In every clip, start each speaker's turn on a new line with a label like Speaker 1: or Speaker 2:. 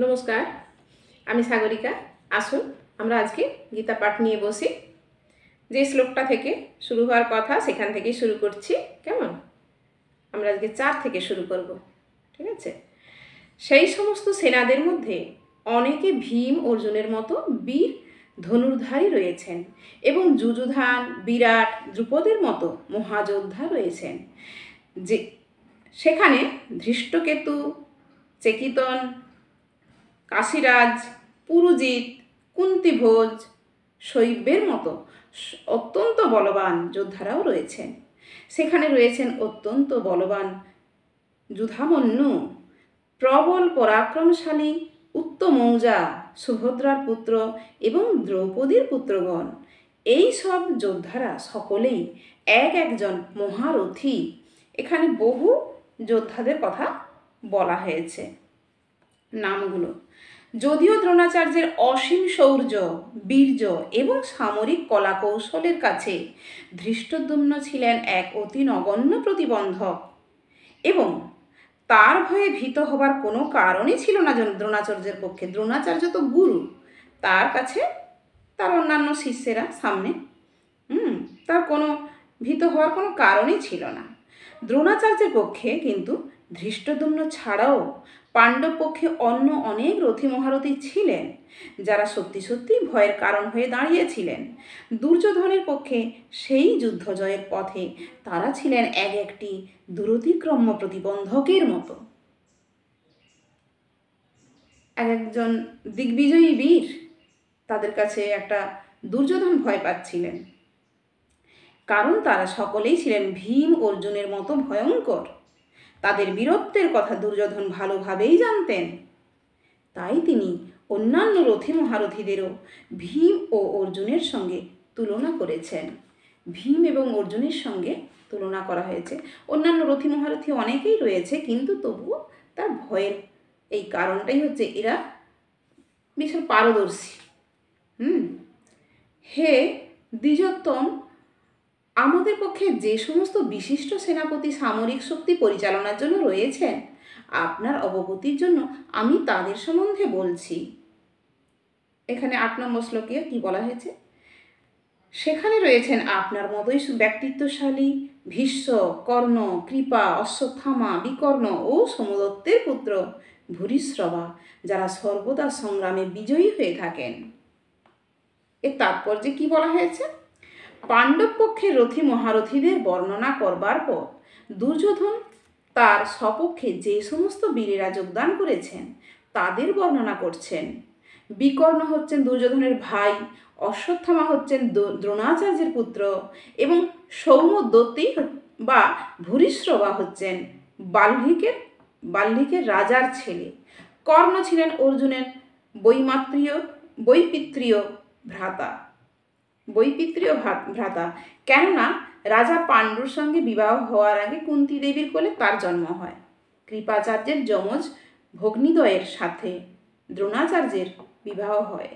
Speaker 1: নমস্কার, আমি সাগরিকা। আসুন আমরা আজকে গীতা পাঠ নিয়ে বসি। যে শ্লোকটা থেকে শুরু হওয়ার কথা সেখান থেকেই শুরু করছি। কেমন? আমরা আজকে 4 থেকে শুরু করব। ঠিক আছে? সেই সমস্ত সেনাদের মধ্যে অনেকে ভীম অর্জুনের মতো বীর ধনুর্ধারী রয়েছেন এবং যুযুধান, বিরাট, দ্রুপদের মতো মহাযোদ্ধা রয়েছেন। যে সেখানে ধৃষ্টকেতু, চেকিতন, কাশীরাজ, পুরুজিৎ, কুন্তিভোজ, শৈব্যের মতো অত্যন্ত বলবান যোদ্ধারাও রয়েছেন। সেখানে রয়েছেন অত্যন্ত বলবান যুধামন্যু, প্রবল পরাক্রমশালী উত্তমৌজা, সুভদ্রার পুত্র এবং দ্রৌপদীর পুত্রগণ। এই সব যোদ্ধারা সকলেই এক একজন মহারথী। এখানে বহু যোদ্ধাদের কথা বলা হয়েছে। নামগুলো: যদিও দ্রোণাচার্যের অসীম শৌর্য, বীর্য এবং সামরিক কলাকৌশলের কাছে ধৃষ্টদ্যুম্ন ছিলেন এক অতি নগণ্য প্রতিবন্ধক এবং তার ভয়ে ভীত হবার কোনো কারণই ছিল না দ্রোণাচার্যের পক্ষে। দ্রোণাচার্য তো গুরু, তার কাছে তার অন্যান্য শিষ্যেরা সামনে, তার কোনো ভীত হওয়ার কোনো কারণই ছিল না। দ্রোণাচার্যের পক্ষে কিন্তু ধৃষ্টদ্যুম্ন ছাড়াও পাণ্ডব পক্ষে অন্য অনেক রথী মহারথী ছিলেন, যারা সত্যি সত্যি ভয়ের কারণ হয়ে দাঁড়িয়েছিলেন। দুর্যোধনের পক্ষে সেই যুদ্ধ জয়ের পথে তারা ছিলেন এক একটি দূরতিক্রম্য প্রতিবন্ধকের মতো। এক একজন দিগ্বিজয়ী বীর, তাদের কাছে একটা দুর্যোধন ভয় পাচ্ছিলেন, কারণ তারা সকলেই ছিলেন ভীম অর্জুনের মতো ভয়ঙ্কর। তাদের বীরত্বের কথা দুর্যোধন ভালোভাবেই জানতেন। তাই তিনি অন্যান্য রথী মহারথীদেরও ভীম ও অর্জুনের সঙ্গে তুলনা করেছেন। ভীম এবং অর্জুনের সঙ্গে তুলনা করা হয়েছে। অন্যান্য রথী মহারথী অনেকেই রয়েছে, কিন্তু তবুও তার ভয়ের এই কারণটাই হচ্ছে এরা ভীষণ পারদর্শী। হে দ্বিজোত্তম, আমাদের পক্ষে যে সমস্ত বিশিষ্ট সেনাপতি সামরিক শক্তি পরিচালনার জন্য রয়েছেন, আপনার অবগতির জন্য আমি তাদের সম্বন্ধে বলছি। এখানে 8 নম্বর শ্লোকে কি বলা হয়েছে? সেখানে রয়েছেন আপনার মতোই ব্যক্তিত্বশালী ভীষ্ম, কর্ণ, কৃপা, অশ্বত্থামা, বিকর্ণ ও সোমদত্তের পুত্র ভূরিশ্রবা, যারা সর্বদা সংগ্রামে বিজয়ী হয়ে থাকেন। এর তাৎপর্যে কি বলা হয়েছে? পাণ্ডব পক্ষে রথী মহারথীদের বর্ণনা করবার পর দুর্যোধন তার সপক্ষে যে সমস্ত বীরেরা যোগদান করেছেন তাদের বর্ণনা করছেন। বিকর্ণ হচ্ছেন দুর্যোধনের ভাই, অশ্বত্থামা হচ্ছেন দ্রোণাচার্যের পুত্র এবং সৌমদত্তি বা ভূরিশ্রবা হচ্ছেন বাল্মীকের রাজার ছেলে। কর্ণ ছিলেন অর্জুনের বৈপিত্রীয় ভ্রাতা, কেননা রাজা পাণ্ডুর সঙ্গে বিবাহ হওয়ার আগে কুন্তী দেবীর কোলে তার জন্ম হয়। কৃপাচার্যের যমজ ভগ্নীদ্বয়ের সাথে দ্রোণাচার্যের বিবাহ হয়।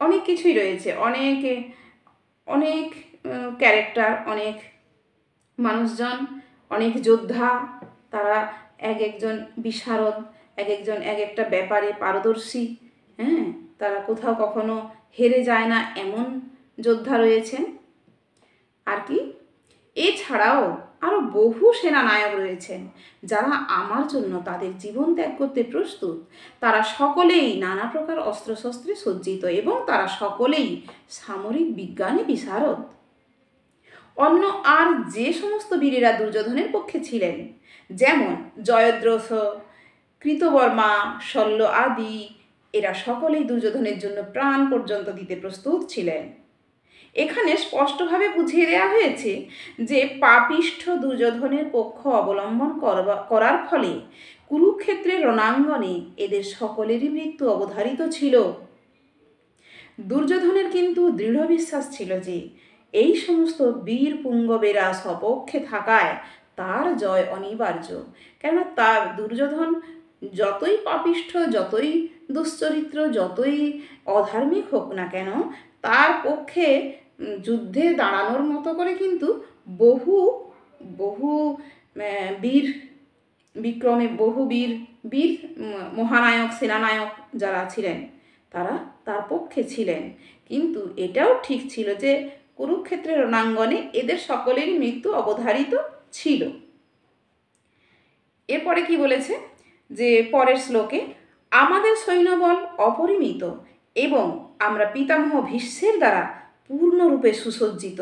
Speaker 1: অনেক কিছুই রয়েছে, অনেক ক্যারেক্টার, অনেক মানুষজন, অনেক যোদ্ধা। তারা এক একজন বিশারদ, এক একজন এক একটা ব্যাপারে পারদর্শী। তারা কোথাও কখনো হেরে যায় না, এমন যোদ্ধা রয়েছেন। আর কি, এছাড়াও আরও বহু সেনানায়ক রয়েছেন, যারা আমার জন্য তাদের জীবন ত্যাগ করতে প্রস্তুত। তারা সকলেই নানা প্রকার অস্ত্রশস্ত্রে সজ্জিত এবং তারা সকলেই সামরিক বিজ্ঞানে বিশারদ। অন্য আর যে সমস্ত বীরেরা দুর্যোধনের পক্ষে ছিলেন, যেমন জয়দ্রথ, কৃতবর্মা, শল্য আদি, এরা সকলেই দুর্যোধনের জন্য প্রাণ পর্যন্ত দিতে প্রস্তুত ছিলেন। এখানে স্পষ্টভাবে বুঝিয়ে দেওয়া হয়েছে যে পাপিষ্ঠ দুর্যোধনের পক্ষ অবলম্বন করার ফলে কুরুক্ষেত্রের রণাঙ্গনে এদের সকলেরই মৃত্যু অবধারিত ছিল। দুর্যোধনের কিন্তু দৃঢ় বিশ্বাস ছিল যে এই সমস্ত বীর পুঙ্গবেরা সপক্ষে থাকায় তার জয় অনিবার্য। কেননা তার দুর্যোধন যতই পাপিষ্ঠ, যতই দুশ্চরিত্র, যতই অধার্মিক হোক না কেন, তার পক্ষে যুদ্ধে দাঁড়ানোর মতো করে কিন্তু বহু বীর বিক্রমে বহু বীর বীর মহানায়ক সেনানায়ক যারা ছিলেন তারা তার পক্ষে ছিলেন, কিন্তু এটাও ঠিক ছিল যে কুরুক্ষেত্রের রণাঙ্গনে এদের সকলেরই মৃত্যু অবধারিত ছিল। এরপরে কি বলেছে যে পরের শ্লোকে, আমাদের সৈন্যবল অপরিমিত এবং আমরা পিতামহ ভীষ্মের দ্বারা পূর্ণরূপে সুসজ্জিত,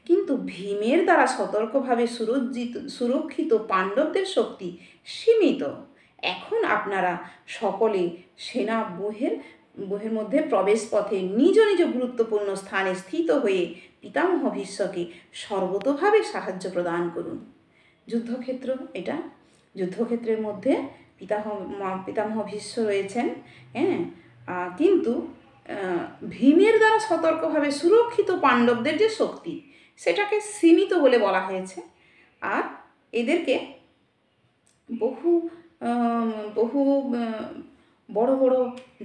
Speaker 1: কিন্তু ভীমের দ্বারা সতর্কভাবে সুরক্ষিত পাণ্ডবদের শক্তি সীমিত। এখন আপনারা সকলে সেনা বহের মধ্যে প্রবেশ পথে নিজ নিজ গুরুত্বপূর্ণ স্থানে স্থিত হয়ে পিতামহ ভীষ্মকে সর্বতোভাবে সাহায্য প্রদান করুন। যুদ্ধক্ষেত্র এটা, যুদ্ধক্ষেত্রের মধ্যে পিতামহ ভীষ্ম রয়েছেন, হ্যাঁ, কিন্তু ভীমের দ্বারা সতর্কভাবে সুরক্ষিত পাণ্ডবদের যে শক্তি সেটাকে সীমিত বলে বলা হয়েছে। আর এদেরকে বহু বহু বড় বড়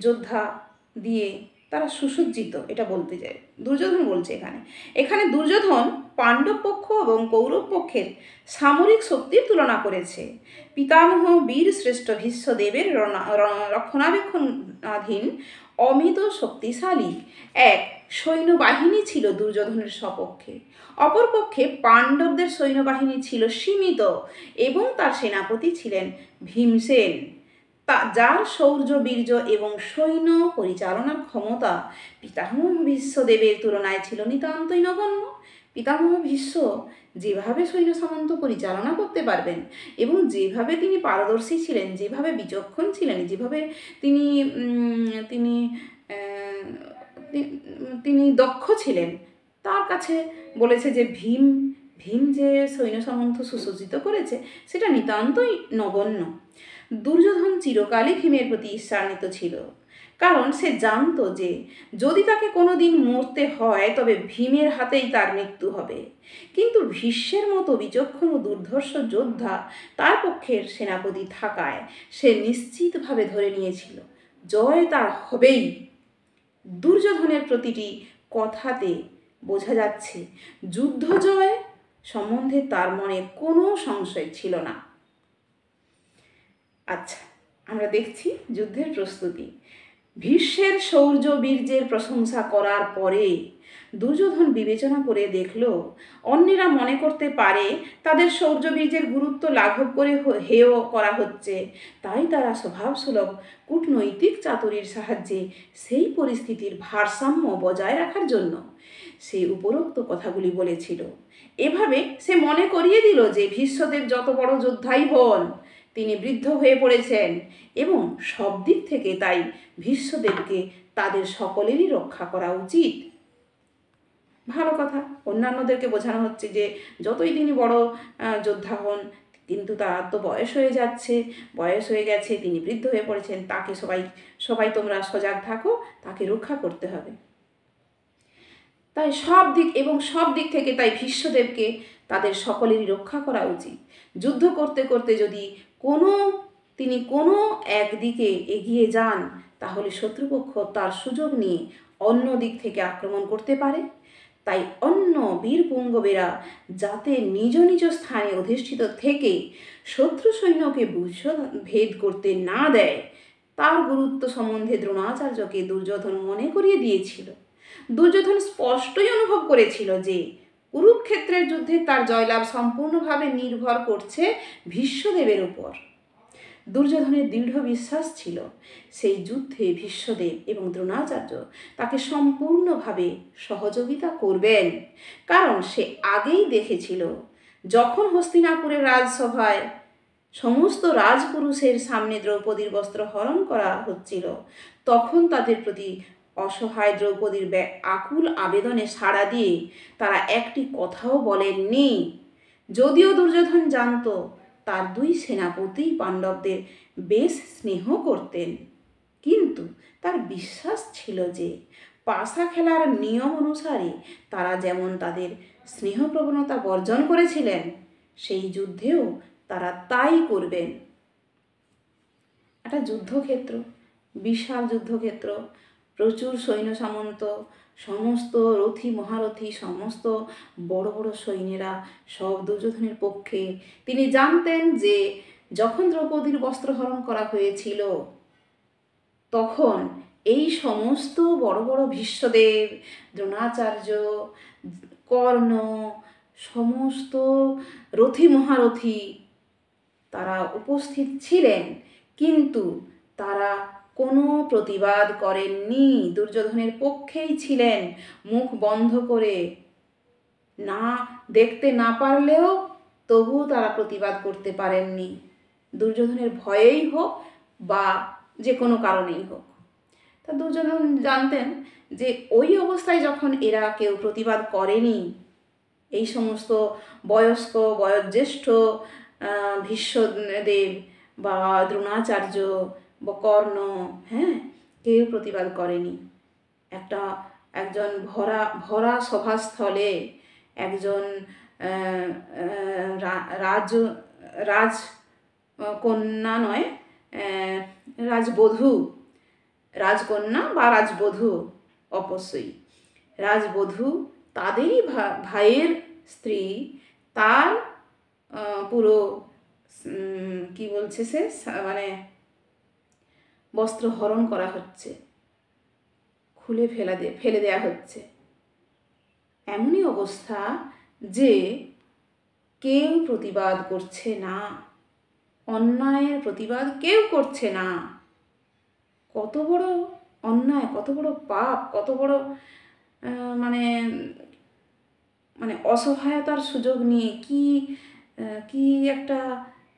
Speaker 1: যোদ্ধা দিয়ে তারা সুসজ্জিত, এটা বলতে যায় দুর্যোধন বলছে। এখানে দুর্যোধন পাণ্ডব পক্ষ এবং কৌরব পক্ষের সামরিক শক্তির তুলনা করেছে। পিতামহ বীর শ্রেষ্ঠ ভীষ্মদেবের রক্ষণাবেক্ষণাধীন অমিত শক্তিশালী এক সৈন্যবাহিনী ছিল দুর্যোধনের সপক্ষে, অপরপক্ষে পাণ্ডবদের সৈন্যবাহিনী ছিল সীমিত এবং তার সেনাপতি ছিলেন ভীমসেন, যার শৌর্য বীর্য এবং সৈন্য পরিচালনার ক্ষমতা পিতামহ ভীষ্মদেবের তুলনায় ছিল নিতান্তই নগণ্য। পিতামহ ভীষ্ম যেভাবে সৈন্য সামন্ত পরিচালনা করতে পারবেন এবং যেভাবে তিনি পারদর্শী ছিলেন, যেভাবে বিচক্ষণ ছিলেন, যেভাবে তিনি তিনি তিনি দক্ষ ছিলেন, তার কাছে বলেছে যে ভীম যে সৈন্য সামন্ত সুসজ্জিত করেছে সেটা নিতান্তই নগণ্য। দুর্যোধন চিরকালই ভীমের প্রতি ঈর্ষান্বিত ছিল, কারণ সে জানত যে যদি তাকে কোনো দিন মরতে হয় তবে ভীমের হাতেই তার মৃত্যু হবে। কিন্তু ভীষ্মের মতো বিচক্ষণ ও দুর্ধর্ষ যোদ্ধা তার পক্ষের সেনাপতি থাকায় সে নিশ্চিতভাবে ধরে নিয়েছিল জয় তার হবেই। দুর্যোধনের প্রতিটি কথাতে বোঝা যাচ্ছে যুদ্ধ জয় সম্বন্ধে তার মনে কোনো সংশয় ছিল না। আচ্ছা, আমরা দেখছি যুদ্ধের প্রস্তুতি। ভীষ্মের শৌর্য বীর্যের প্রশংসা করার পরে দুর্যোধন বিবেচনা করে দেখল অন্যেরা মনে করতে পারে তাদের শৌর্য বীর্যের গুরুত্ব লাঘব করে হেয় করা হচ্ছে, তাই তারা স্বভাবসুলভ কূটনৈতিক চাতুরীর সাহায্যে সেই পরিস্থিতির ভারসাম্য বজায় রাখার জন্য সেই উপরোক্ত কথাগুলি বলেছিল। এভাবে সে মনে করিয়ে দিল যে ভীষ্মদেব যত বড় যোদ্ধাই হন তিনি বৃদ্ধ হয়ে পড়েছেন এবং সব দিক থেকে তাই ভীষ্মদেবকে তাদের সকলেরই রক্ষা করা উচিত। ভালো কথা, অন্যান্যদেরকে বোঝানো হচ্ছে যে যতই তিনি বড় যোদ্ধা হন কিন্তু তার তো বয়স হয়ে যাচ্ছে, বয়স হয়ে গেছে, তিনি বৃদ্ধ হয়ে পড়েছেন, তাকে সবাই তোমরা সজাগ থাকো, তাকে রক্ষা করতে হবে। তাই সব দিক থেকে তাই ভীষ্মদেবকে তাদের সকলেরই রক্ষা করা উচিত। যুদ্ধ করতে করতে যদি তিনি কোনো একদিকে এগিয়ে যান তাহলে শত্রুপক্ষ তার সুযোগ নিয়ে অন্য দিক থেকে আক্রমণ করতে পারে। তাই অন্য বীরপুঙ্গবেরা যাতে নিজ নিজ স্থানে অধিষ্ঠিত থেকে শত্রু সৈন্যকে ভেদ করতে না দেয় তার গুরুত্ব সম্বন্ধে দ্রোণাচার্যকে দুর্যোধন মনে করিয়ে দিয়েছিল। দুর্যোধন স্পষ্টই অনুভব করেছিল যে কুরুক্ষেত্রের যুদ্ধে তার জয়লাভ সম্পূর্ণভাবে নির্ভর করছে ভীষ্মদেবের উপর। দুর্যোধনের দৃঢ় বিশ্বাস ছিল সেই যুদ্ধে ভীষ্মদেব এবং দ্রোণাচার্য তাকে সম্পূর্ণভাবে সহযোগিতা করবেন, কারণ সে আগেই দেখেছিল যখন হস্তিনাপুরের রাজসভায় সমস্ত রাজপুরুষের সামনে দ্রৌপদীর বস্ত্র হরণ করা হচ্ছিল তখন তাদের প্রতি অসহায় দ্রৌপদীর আকুল আবেদনে সাড়া দিয়ে তারা একটি কথাও বলেননি। যদিও দুর্যোধন জানত তার দুই সেনাপতি পাণ্ডবদের বেশ স্নেহ করতেন, কিন্তু তার বিশ্বাস ছিল যে পাশা খেলার নিয়ম অনুসারে তারা যেমন তাদের স্নেহপ্রবণতা বর্জন করেছিলেন সেই যুদ্ধেও তারা তাই করবেন। একটা যুদ্ধক্ষেত্র, বিশাল যুদ্ধক্ষেত্র, প্রচুর সৈন্য সামন্ত, সমস্ত রথী মহারথী, সমস্ত বড় বড় সৈন্যেরা সব দুর্যোধনের পক্ষে। তিনি জানতেন যে যখন দ্রৌপদীর বস্ত্রহরণ করা হয়েছিল তখন এই সমস্ত বড় বড় ভীষ্মদেব, দ্রোণাচার্য, কর্ণ, সমস্ত রথী মহারথী তারা উপস্থিত ছিলেন, কিন্তু তারা কোনো প্রতিবাদ করেননি। দুর্যোধনের পক্ষেই ছিলেন, মুখ বন্ধ করে, না দেখতে না পারলেও তবুও তারা প্রতিবাদ করতে পারেননি, দুর্যোধনের ভয়েই হোক বা যে কোনো কারণেই হোক। তা দুর্যোধন জানতেন যে ওই অবস্থায় যখন এরা কেউ প্রতিবাদ করেনি, এই সমস্ত বয়স্ক বয়োজ্যেষ্ঠ ভীষ্মদেব বা দ্রোণাচার্য বা কর্ণ, হ্যাঁ, কেউ প্রতিবাদ করেনি। একজন ভরা সভাস্থলে একজন রাজকন্যা নয়, রাজকন্যা বা রাজবধূ, অবশ্যই রাজবধূ, তাদেরই ভাইয়ের স্ত্রী, তার পুরো কি বলছে সে মানে বস্ত্র হরণ করা হচ্ছে, খুলে ফেলে দেয়া হচ্ছে। এমনই অবস্থা যে কেউ প্রতিবাদ করছে না, অন্যায়ের প্রতিবাদ কেউ করছে না। কত বড় অন্যায়, কত বড় পাপ, কত বড় মানে মানে অসহায়তার সুযোগ নিয়ে কি একটা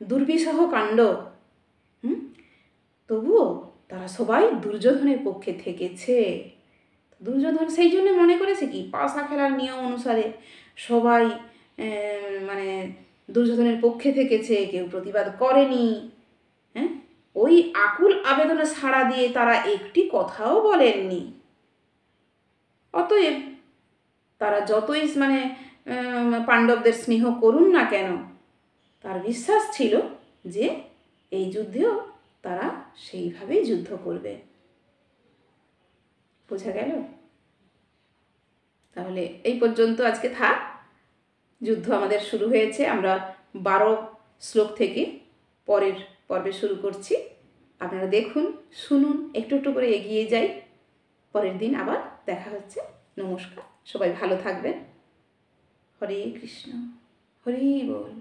Speaker 1: দুর্বিষহ কাণ্ড। তবুও তারা সবাই দুর্যোধনের পক্ষে থেকেছে। দুর্যোধন সেই জন্য মনে করেছে কি, পাশা খেলার নিয়ম অনুসারে সবাই মানে দুর্যোধনের পক্ষে থেকেছে, কেউ প্রতিবাদ করেনি। হ্যাঁ, ওই আকুল আবেদনে সাড়া দিয়ে তারা একটি কথাও বলেননি। অতএব তারা যতই মানে পাণ্ডবদের স্নেহ করুন না কেন, তার বিশ্বাস ছিল যে এই যুদ্ধেও তারা সেইভাবেই যুদ্ধ করবে। বোঝা গেল? তাহলে এই পর্যন্ত আজকে থাক। যুদ্ধ আমাদের শুরু হয়েছে, আমরা 12 শ্লোক থেকে পরের পর্বে শুরু করছি। আপনারা দেখুন, শুনুন, একটু একটু করে এগিয়ে যাই। পরের দিন আবার দেখা হচ্ছে। নমস্কার, সবাই ভালো থাকবেন। হরে কৃষ্ণ, হরি বল।